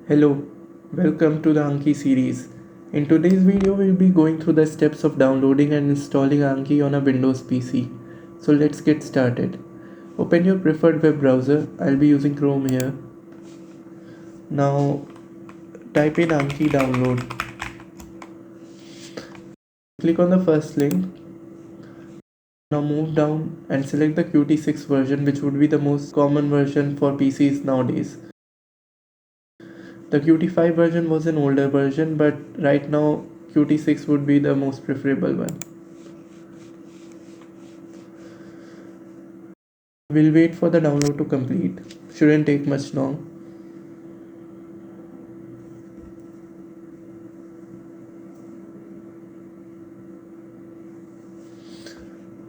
Hello, welcome to the Anki series. In today's video, we'll be going through the steps of downloading and installing Anki on a Windows PC. So let's get started. Open your preferred web browser. I'll be using Chrome here. Now type in Anki download. Click on the first link. Now move down and select the Qt6 version, which would be the most common version for PCs nowadays. The Qt5 version was an older version, but right now Qt6 would be the most preferable one. We'll wait for the download to complete. Shouldn't take much long.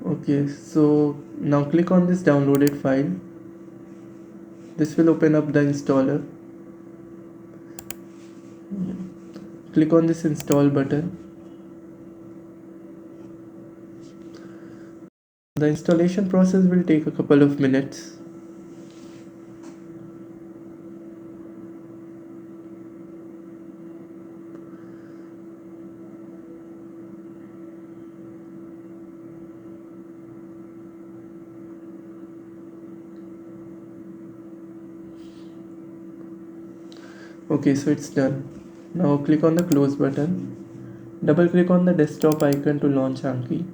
Okay, so now click on this downloaded file. This will open up the installer. Click on this install button. The installation process will take a couple of minutes. Okay, so it's done. Now click on the close button. Double click on the desktop icon to launch Anki.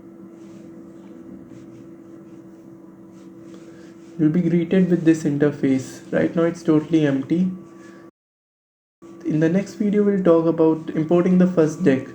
You'll be greeted with this interface. Right now it's totally empty. In the next video, we'll talk about importing the first deck.